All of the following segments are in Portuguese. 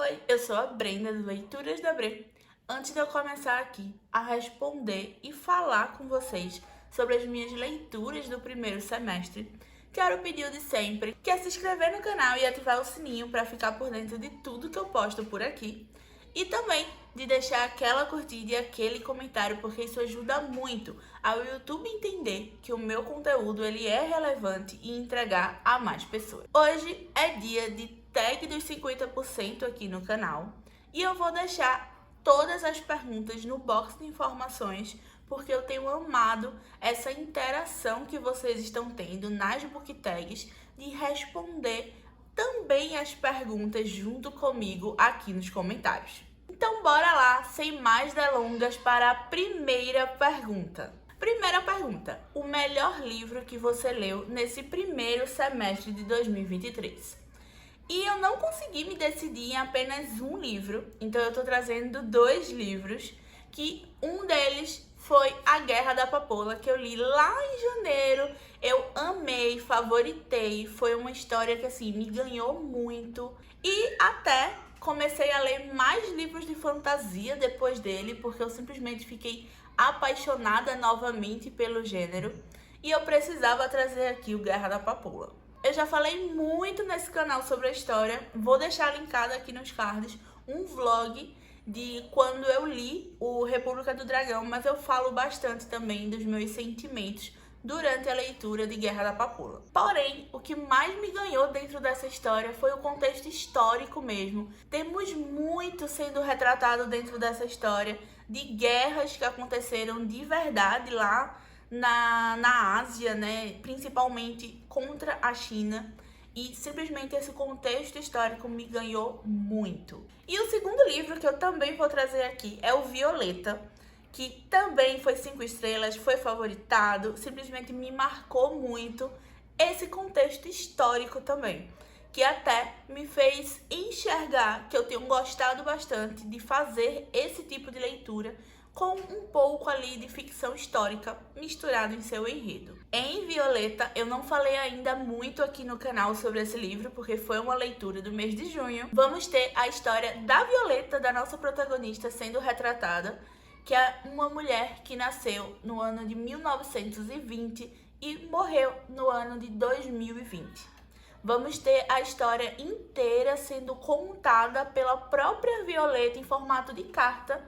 Oi, eu sou a Brenda do Leituras da Bre. Antes de eu começar aqui a responder e falar com vocês sobre as minhas leituras do primeiro semestre, quero pedir o de sempre, que é se inscrever no canal e ativar o sininho para ficar por dentro de tudo que eu posto por aqui. E também de deixar aquela curtida e aquele comentário, porque isso ajuda muito ao YouTube entender que o meu conteúdo ele é relevante e entregar a mais pessoas. Hoje é dia de tag dos 50% aqui no canal e eu vou deixar todas as perguntas no box de informações, porque eu tenho amado essa interação que vocês estão tendo nas book tags de responder também as perguntas junto comigo aqui nos comentários. Então bora lá, sem mais delongas, para a primeira pergunta. Primeira pergunta: o melhor livro que você leu nesse primeiro semestre de 2023? E eu não consegui me decidir em apenas um livro, então eu tô trazendo dois livros, que um deles foi A Guerra da Papoula, que eu li lá em janeiro. Eu amei, favoritei, foi uma história que assim me ganhou muito. E até comecei a ler mais livros de fantasia depois dele, porque eu simplesmente fiquei apaixonada novamente pelo gênero. E eu precisava trazer aqui o Guerra da Papoula. Eu já falei muito nesse canal sobre a história, vou deixar linkado aqui nos cards um vlog de quando eu li o República do Dragão, mas eu falo bastante também dos meus sentimentos durante a leitura de Guerra da Papoula. Porém, o que mais me ganhou dentro dessa história foi o contexto histórico mesmo. Temos muito sendo retratado dentro dessa história de guerras que aconteceram de verdade lá na Ásia, né? Principalmente contra a China. E simplesmente esse contexto histórico me ganhou muito. E o segundo livro que eu também vou trazer aqui é o Violeta, que também foi 5 estrelas, foi favoritado, simplesmente me marcou muito esse contexto histórico também, que até me fez enxergar que eu tenho gostado bastante de fazer esse tipo de leitura com um pouco ali de ficção histórica misturado em seu enredo. Em Violeta, eu não falei ainda muito aqui no canal sobre esse livro, porque foi uma leitura do mês de junho. Vamos ter a história da Violeta, da nossa protagonista, sendo retratada, que é uma mulher que nasceu no ano de 1920 e morreu no ano de 2020. Vamos ter a história inteira sendo contada pela própria Violeta em formato de carta,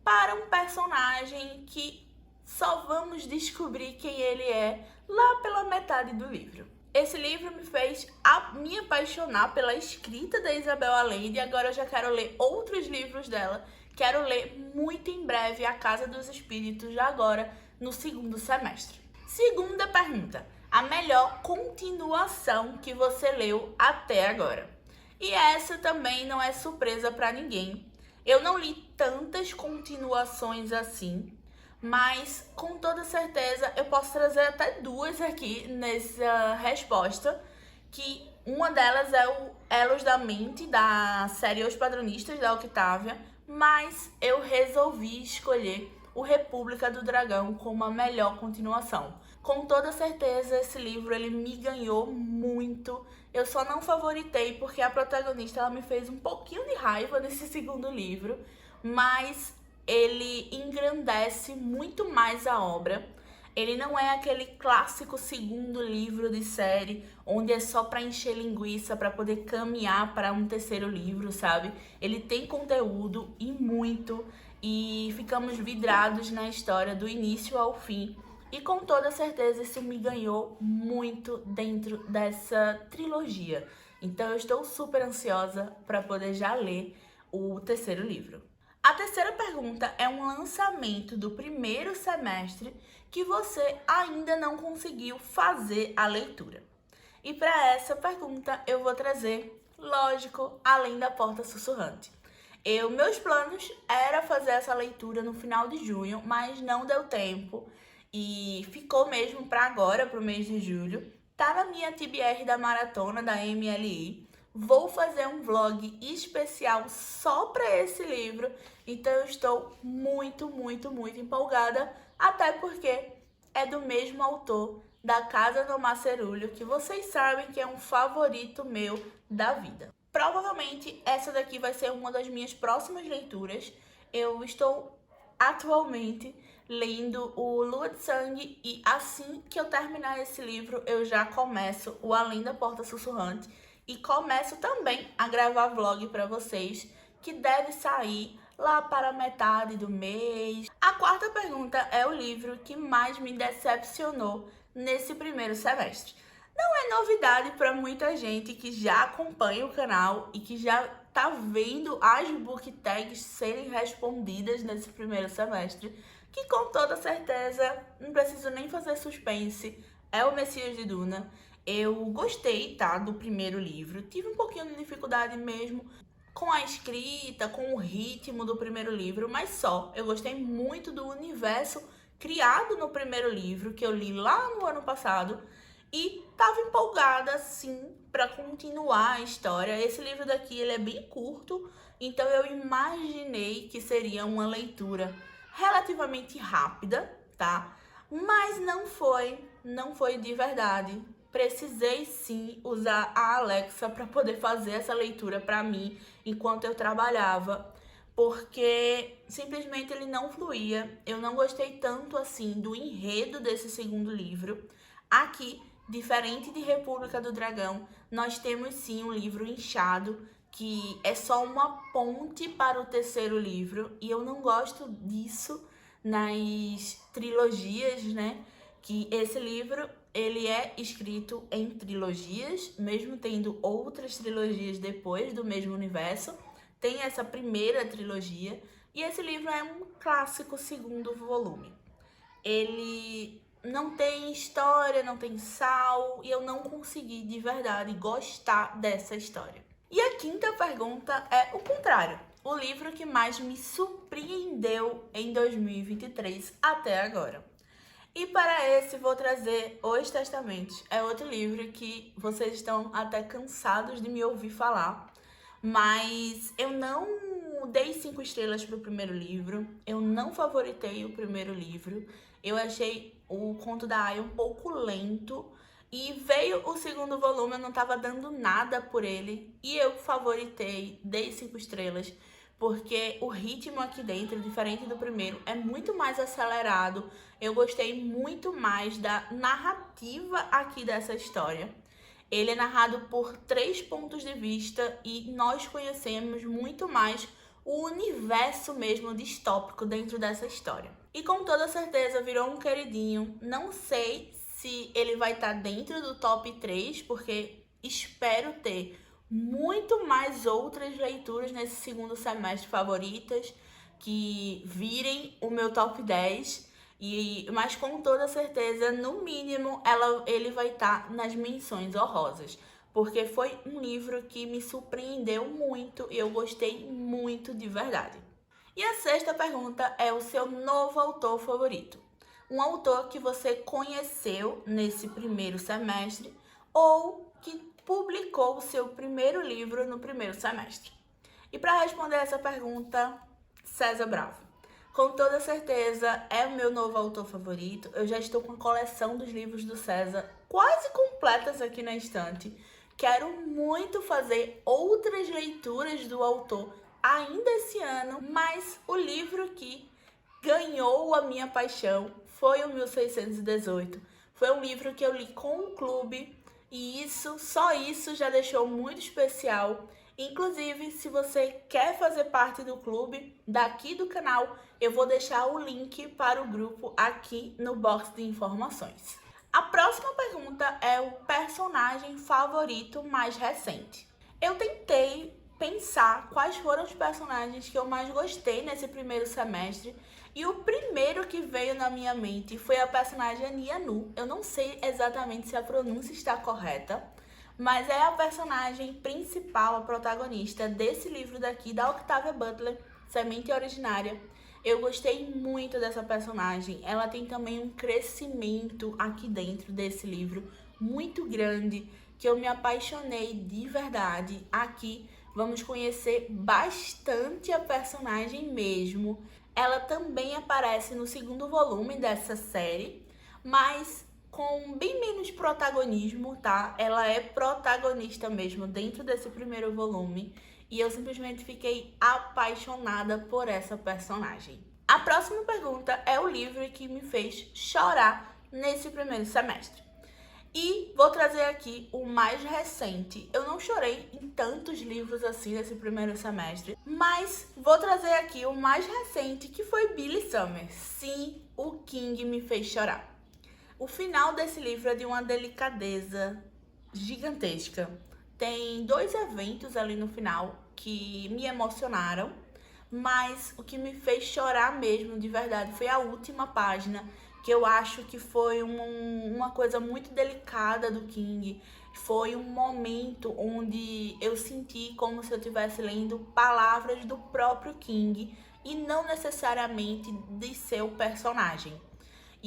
para um personagem que só vamos descobrir quem ele é lá pela metade do livro. Esse livro me fez me apaixonar pela escrita da Isabel Allende e agora eu já quero ler outros livros dela. Quero ler muito em breve A Casa dos Espíritos, já agora no segundo semestre. Segunda pergunta: a melhor continuação que você leu até agora? E essa também não é surpresa para ninguém. Eu não li tantas continuações assim, mas com toda certeza eu posso trazer até duas aqui nessa resposta, que uma delas é o Elos da Mente, da série Os Padronistas, da Octávia, mas eu resolvi escolher o República do Dragão como a melhor continuação. Com toda certeza esse livro ele me ganhou muito. Eu só não favoritei porque a protagonista ela me fez um pouquinho de raiva nesse segundo livro, mas ele engrandece muito mais a obra. Ele não é aquele clássico segundo livro de série, onde é só para encher linguiça, para poder caminhar para um terceiro livro, sabe? Ele tem conteúdo e muito, e ficamos vidrados na história do início ao fim. E com toda certeza isso me ganhou muito dentro dessa trilogia. Então eu estou super ansiosa para poder já ler o terceiro livro. A terceira pergunta é um lançamento do primeiro semestre que você ainda não conseguiu fazer a leitura. E para essa pergunta eu vou trazer, lógico, Além da Porta Sussurrante. Meus planos era fazer essa leitura no final de junho, mas não deu tempo e ficou mesmo para agora, para o mês de julho. Tá na minha TBR da maratona da MLI. Vou fazer um vlog especial só para esse livro, então eu estou muito empolgada, até porque é do mesmo autor da Casa do Macerulho, que vocês sabem que é um favorito meu da vida. Provavelmente essa daqui vai ser uma das minhas próximas leituras. Eu estou atualmente lendo o Lua de Sangue e assim que eu terminar esse livro, eu já começo o Além da Porta Sussurrante e começo também a gravar vlog para vocês, que deve sair lá para metade do mês. A quarta pergunta é o livro que mais me decepcionou nesse primeiro semestre. Não é novidade para muita gente que já acompanha o canal e que já tá vendo as book tags serem respondidas nesse primeiro semestre, que com toda certeza, não preciso nem fazer suspense, é o Messias de Duna. Eu gostei, tá, do primeiro livro, tive um pouquinho de dificuldade mesmo com a escrita, com o ritmo do primeiro livro, mas só. Eu gostei muito do universo criado no primeiro livro, que eu li lá no ano passado, e tava empolgada, sim, para continuar a história. Esse livro daqui, ele é bem curto, então eu imaginei que seria uma leitura relativamente rápida, tá? Mas não foi de verdade. Precisei sim usar a Alexa para poder fazer essa leitura para mim enquanto eu trabalhava, porque simplesmente ele não fluía. Eu não gostei tanto assim do enredo desse segundo livro. Aqui, diferente de República do Dragão, nós temos sim um livro inchado, que é só uma ponte para o terceiro livro, e eu não gosto disso nas trilogias, né? Que esse livro, ele é escrito em trilogias, mesmo tendo outras trilogias depois do mesmo universo. Tem essa primeira trilogia, e esse livro é um clássico segundo volume. Ele não tem história, não tem sal, e eu não consegui de verdade gostar dessa história. E a quinta pergunta é o contrário. O livro que mais me surpreendeu em 2023 até agora. E para esse vou trazer Os Testamentos. É outro livro que vocês estão até cansados de me ouvir falar, mas eu não dei 5 estrelas para o primeiro livro, eu não favoritei o primeiro livro, eu achei o Conto da Aia um pouco lento, e veio o segundo volume, eu não estava dando nada por ele, e eu favoritei, dei 5 estrelas, porque o ritmo aqui dentro, diferente do primeiro, é muito mais acelerado. Eu gostei muito mais da narrativa aqui dessa história. Ele é narrado por 3 pontos de vista e nós conhecemos muito mais o universo mesmo distópico dentro dessa história. E com toda certeza virou um queridinho. Não sei se ele vai estar dentro do top 3, porque espero ter muito mais outras leituras nesse segundo semestre favoritas que virem o meu top 10, mas com toda certeza, no mínimo, ele vai estar nas menções honrosas, porque foi um livro que me surpreendeu muito e eu gostei muito de verdade. E a sexta pergunta é o seu novo autor favorito. Um autor que você conheceu nesse primeiro semestre ou que publicou o seu primeiro livro no primeiro semestre. E para responder essa pergunta, César Bravo. Com toda certeza é o meu novo autor favorito. Eu já estou com a coleção dos livros do César quase completas aqui na estante. Quero muito fazer outras leituras do autor ainda esse ano, mas o livro que ganhou a minha paixão foi o 1618. Foi um livro que eu li com o clube e só isso já deixou muito especial. Inclusive, se você quer fazer parte do clube daqui do canal, eu vou deixar o link para o grupo aqui no box de informações. A próxima pergunta é o personagem favorito mais recente. Eu tentei pensar quais foram os personagens que eu mais gostei nesse primeiro semestre, e o primeiro que veio na minha mente foi a personagem Nia Nu. Eu não sei exatamente se a pronúncia está correta, mas é a personagem principal, a protagonista desse livro daqui, da Octavia Butler, Semente Originária. Eu gostei muito dessa personagem. Ela tem também um crescimento aqui dentro desse livro muito grande, que eu me apaixonei de verdade. Aqui vamos conhecer bastante a personagem mesmo. Ela também aparece no segundo volume dessa série, mas com bem menos protagonismo, tá? Ela é protagonista mesmo dentro desse primeiro volume e eu simplesmente fiquei apaixonada por essa personagem. A próxima pergunta é o livro que me fez chorar nesse primeiro semestre. E vou trazer aqui o mais recente. Eu não chorei em tantos livros assim nesse primeiro semestre, mas vou trazer aqui o mais recente, que foi Billy Summers. Sim, o King me fez chorar. O final desse livro é de uma delicadeza gigantesca. Tem 2 eventos ali no final que me emocionaram, mas o que me fez chorar mesmo, de verdade, foi a última página, que eu acho que foi uma coisa muito delicada do King. Foi um momento onde eu senti como se eu estivesse lendo palavras do próprio King e não necessariamente de seu personagem.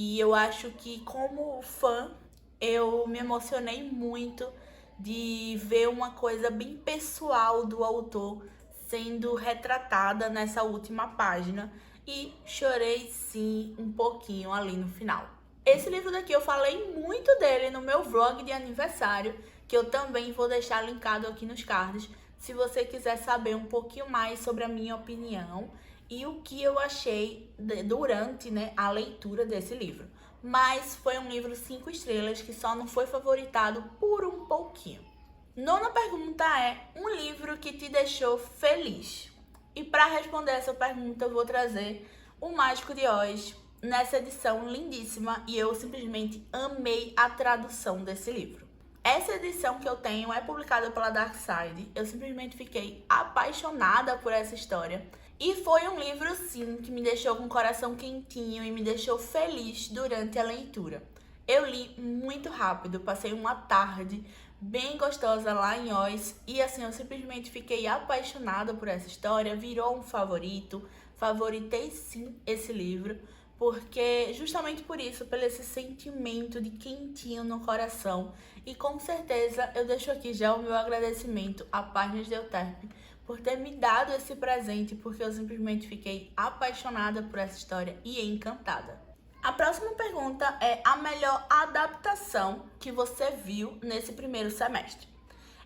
E eu acho que, como fã, eu me emocionei muito de ver uma coisa bem pessoal do autor sendo retratada nessa última página e chorei sim um pouquinho ali no final. Esse livro daqui eu falei muito dele no meu vlog de aniversário, que eu também vou deixar linkado aqui nos cards, se você quiser saber um pouquinho mais sobre a minha opinião e o que eu achei durante, né, a leitura desse livro. Mas foi um livro 5 estrelas que só não foi favoritado por um pouquinho. Nona pergunta é: um livro que te deixou feliz? E para responder essa pergunta eu vou trazer O Mágico de Oz, nessa edição lindíssima, e eu simplesmente amei a tradução desse livro. Essa edição que eu tenho é publicada pela Dark Side. Eu simplesmente fiquei apaixonada por essa história. E foi um livro, sim, que me deixou com o coração quentinho e me deixou feliz durante a leitura. Eu li muito rápido, passei uma tarde bem gostosa lá em Oz e assim eu simplesmente fiquei apaixonada por essa história, virou um favorito, favoritei sim esse livro, porque justamente por isso, pelo esse sentimento de quentinho no coração. E com certeza eu deixo aqui já o meu agradecimento à Páginas de Euterpe por ter me dado esse presente, porque eu simplesmente fiquei apaixonada por essa história e encantada. A próxima pergunta é a melhor adaptação que você viu nesse primeiro semestre.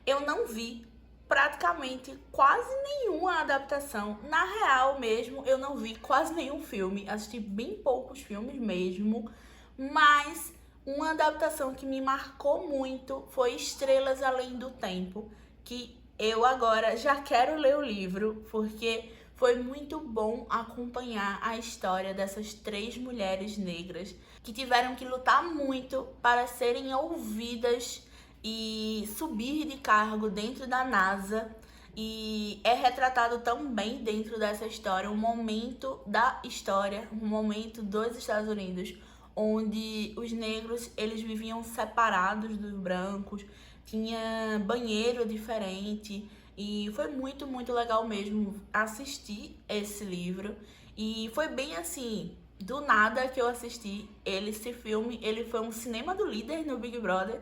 Eu não vi praticamente quase nenhuma adaptação. Na real mesmo, eu não vi quase nenhum filme. Assisti bem poucos filmes mesmo. Mas uma adaptação que me marcou muito foi Estrelas Além do Tempo, que eu agora já quero ler o livro, porque foi muito bom acompanhar a história dessas 3 mulheres negras que tiveram que lutar muito para serem ouvidas e subir de cargo dentro da NASA. E é retratado também dentro dessa história um momento da história, um momento dos Estados Unidos, onde os negros eles viviam separados dos brancos, tinha banheiro diferente. E foi muito, muito legal mesmo assistir esse livro. E foi bem assim, do nada que eu assisti esse filme. Ele foi um cinema do líder no Big Brother.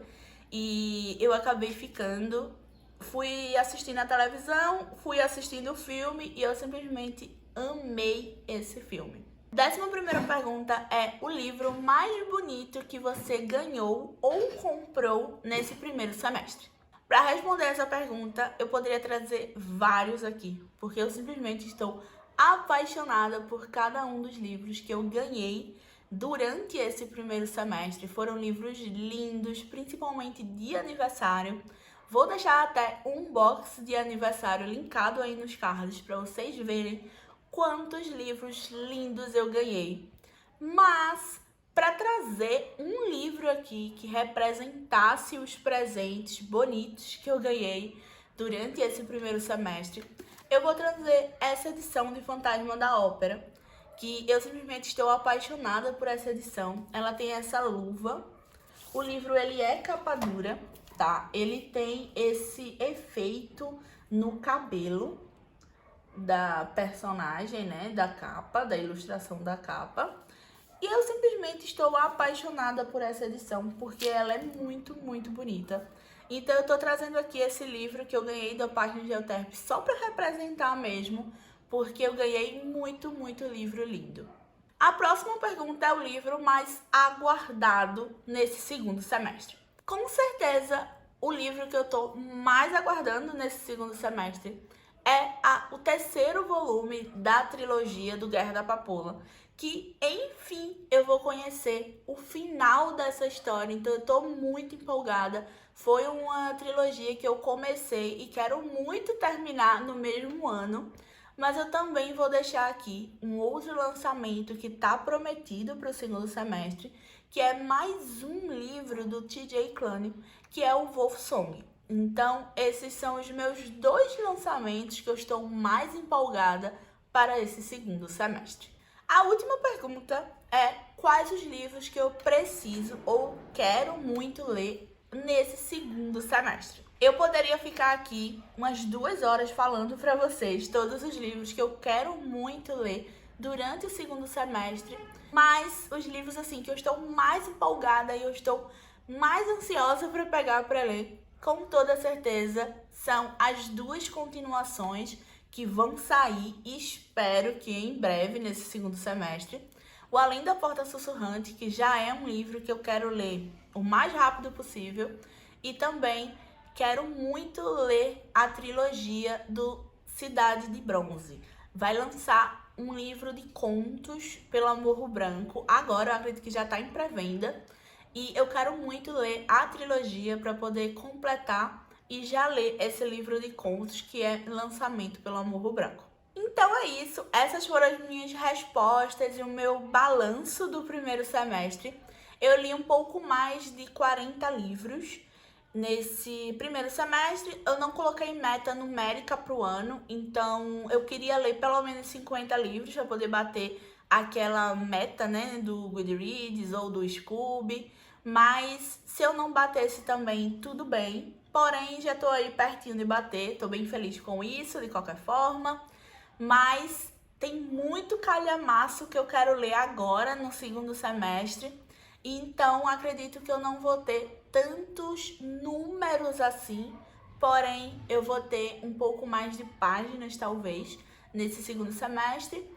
E eu acabei ficando. Fui assistindo a televisão, fui assistindo o filme e eu simplesmente amei esse filme. 11ª pergunta é o livro mais bonito que você ganhou ou comprou nesse primeiro semestre. Para responder essa pergunta, eu poderia trazer vários aqui, porque eu simplesmente estou apaixonada por cada um dos livros que eu ganhei durante esse primeiro semestre. Foram livros lindos, principalmente de aniversário. Vou deixar até um box de aniversário linkado aí nos cards para vocês verem quantos livros lindos eu ganhei. Mas para trazer um livro aqui que representasse os presentes bonitos que eu ganhei durante esse primeiro semestre, eu vou trazer essa edição de Fantasma da Ópera, que eu simplesmente estou apaixonada por essa edição. Ela tem essa luva, o livro ele é capa dura, tá? Ele tem esse efeito no cabelo da personagem, né? Da capa, da ilustração da capa. E eu simplesmente estou apaixonada por essa edição, porque ela é muito, muito bonita. Então eu tô trazendo aqui esse livro que eu ganhei da Páginas de Euterpe só para representar mesmo, porque eu ganhei muito, muito livro lindo. A próxima pergunta é o livro mais aguardado nesse segundo semestre. Com certeza, o livro que eu tô mais aguardando nesse segundo semestre é o terceiro volume da trilogia do Guerra da Papoula, que, enfim, eu vou conhecer o final dessa história, então eu tô muito empolgada. Foi uma trilogia que eu comecei e quero muito terminar no mesmo ano, mas eu também vou deixar aqui um outro lançamento que tá prometido para o segundo semestre, que é mais um livro do T.J. Klane, que é o Wolfsong. Então, esses são os meus dois lançamentos que eu estou mais empolgada para esse segundo semestre. A última pergunta é: quais os livros que eu preciso ou quero muito ler nesse segundo semestre? Eu poderia ficar aqui umas 2 horas falando para vocês todos os livros que eu quero muito ler durante o segundo semestre, mas os livros assim que eu estou mais empolgada e eu estou mais ansiosa para pegar para ler, com toda certeza, são as 2 continuações que vão sair, e espero que em breve, nesse segundo semestre. O Além da Porta Sussurrante, que já é um livro que eu quero ler o mais rápido possível, e também quero muito ler a trilogia do Cidade de Bronze. Vai lançar um livro de contos pela Morro Branco, agora eu acredito que já está em pré-venda, e eu quero muito ler a trilogia para poder completar e já ler esse livro de contos que é lançamento pelo Morro Branco. Então é isso, essas foram as minhas respostas e o meu balanço do primeiro semestre. Eu li um pouco mais de 40 livros nesse primeiro semestre. Eu não coloquei meta numérica para o ano, então eu queria ler pelo menos 50 livros para poder bater aquela meta, né, do Goodreads ou do Scoob. Mas se eu não batesse também, tudo bem. Porém, já tô aí pertinho de bater, tô bem feliz com isso, de qualquer forma. Mas tem muito calhamaço que eu quero ler agora no segundo semestre. Então, acredito que eu não vou ter tantos números assim. Porém, eu vou ter um pouco mais de páginas, talvez, nesse segundo semestre.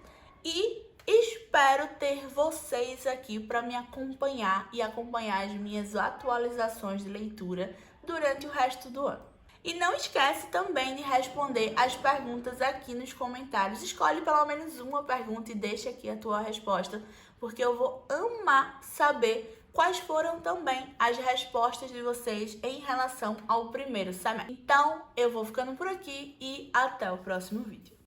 E espero ter vocês aqui para me acompanhar e acompanhar as minhas atualizações de leitura durante o resto do ano. E não esquece também de responder as perguntas aqui nos comentários. Escolhe pelo menos uma pergunta e deixa aqui a tua resposta, porque eu vou amar saber quais foram também as respostas de vocês em relação ao primeiro semestre. Então, eu vou ficando por aqui e até o próximo vídeo.